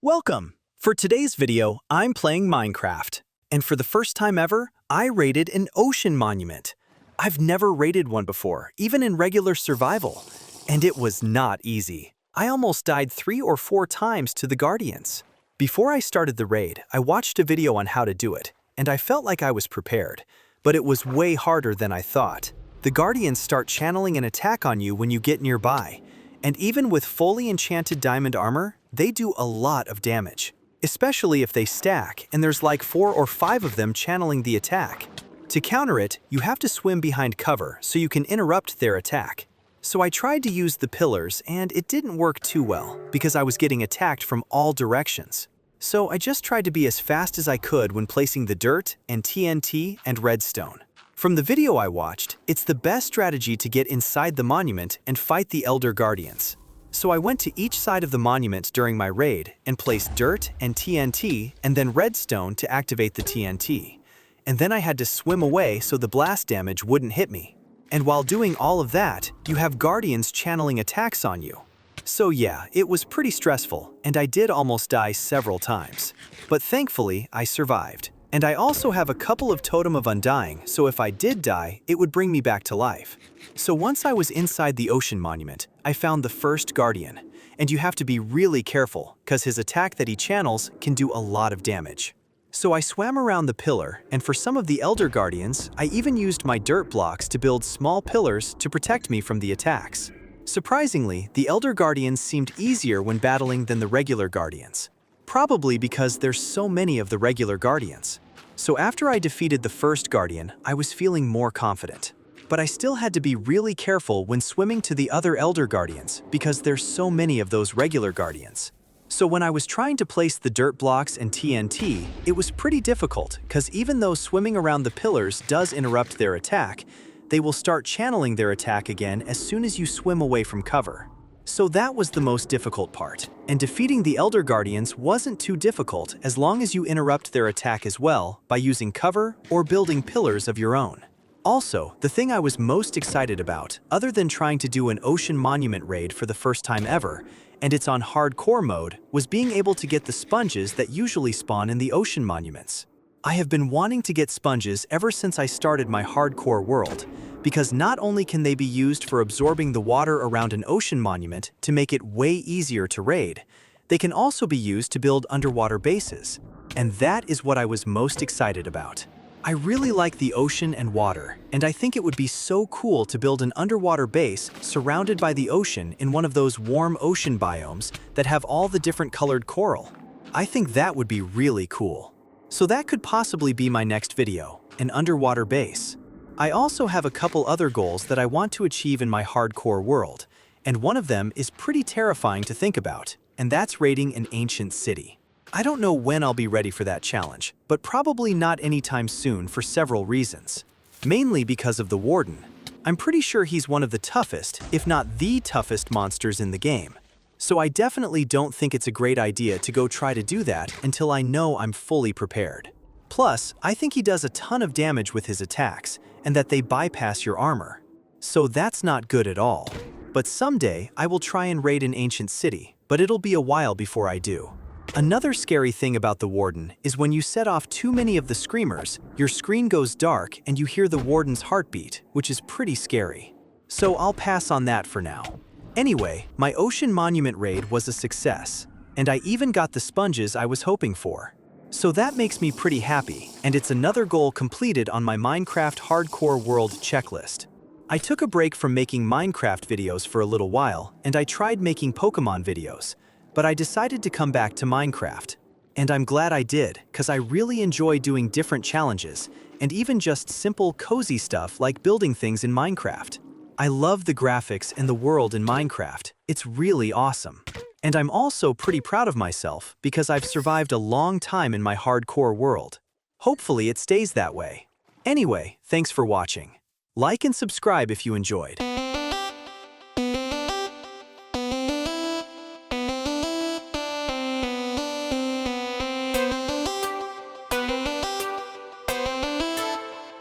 Welcome! For today's video, I'm playing Minecraft. And for the first time ever, I raided an ocean monument. I've never raided one before, even in regular survival. And it was not easy. I almost died 3 or 4 times to the Guardians. Before I started the raid, I watched a video on how to do it, and I felt like I was prepared. But it was way harder than I thought. The Guardians start channeling an attack on you when you get nearby. And even with fully enchanted diamond armor, they do a lot of damage. Especially if they stack, and there's like 4 or 5 of them channeling the attack. To counter it, you have to swim behind cover so you can interrupt their attack. So I tried to use the pillars, and it didn't work too well because I was getting attacked from all directions. So I just tried to be as fast as I could when placing the dirt and TNT and redstone. From the video I watched, it's the best strategy to get inside the monument and fight the Elder Guardians. So I went to each side of the monument during my raid and placed dirt and TNT and then redstone to activate the TNT. And then I had to swim away so the blast damage wouldn't hit me. And while doing all of that, you have Guardians channeling attacks on you. So yeah, it was pretty stressful, and I did almost die several times. But thankfully, I survived. And I also have a couple of Totem of Undying, so if I did die, it would bring me back to life. So once I was inside the ocean monument, I found the first Guardian. And you have to be really careful, cause his attack that he channels can do a lot of damage. So I swam around the pillar, and for some of the Elder Guardians, I even used my dirt blocks to build small pillars to protect me from the attacks. Surprisingly, the Elder Guardians seemed easier when battling than the regular Guardians. Probably because there's so many of the regular Guardians. So after I defeated the first Guardian, I was feeling more confident. But I still had to be really careful when swimming to the other Elder Guardians because there's so many of those regular Guardians. So when I was trying to place the dirt blocks and TNT, it was pretty difficult because even though swimming around the pillars does interrupt their attack, they will start channeling their attack again as soon as you swim away from cover. So that was the most difficult part, and defeating the Elder Guardians wasn't too difficult as long as you interrupt their attack as well by using cover or building pillars of your own. Also, the thing I was most excited about, other than trying to do an ocean monument raid for the first time ever, and it's on hardcore mode, was being able to get the sponges that usually spawn in the ocean monuments. I have been wanting to get sponges ever since I started my hardcore world, because not only can they be used for absorbing the water around an ocean monument to make it way easier to raid, they can also be used to build underwater bases. And that is what I was most excited about. I really like the ocean and water, and I think it would be so cool to build an underwater base surrounded by the ocean in one of those warm ocean biomes that have all the different colored coral. I think that would be really cool. So that could possibly be my next video, an underwater base. I also have a couple other goals that I want to achieve in my hardcore world, and one of them is pretty terrifying to think about, and that's raiding an ancient city. I don't know when I'll be ready for that challenge, but probably not anytime soon for several reasons. Mainly because of the Warden. I'm pretty sure he's one of the toughest, if not the toughest monsters in the game. So I definitely don't think it's a great idea to go try to do that until I know I'm fully prepared. Plus, I think he does a ton of damage with his attacks, and that they bypass your armor. So that's not good at all. But someday, I will try and raid an ancient city, but it'll be a while before I do. Another scary thing about the Warden is when you set off too many of the screamers, your screen goes dark and you hear the Warden's heartbeat, which is pretty scary. So I'll pass on that for now. Anyway, my ocean monument raid was a success, and I even got the sponges I was hoping for. So that makes me pretty happy, and it's another goal completed on my Minecraft Hardcore World checklist. I took a break from making Minecraft videos for a little while, and I tried making Pokemon videos, but I decided to come back to Minecraft. And I'm glad I did, cause I really enjoy doing different challenges, and even just simple cozy stuff like building things in Minecraft. I love the graphics and the world in Minecraft. It's really awesome. And I'm also pretty proud of myself because I've survived a long time in my hardcore world. Hopefully it stays that way. Anyway, thanks for watching. Like and subscribe if you enjoyed.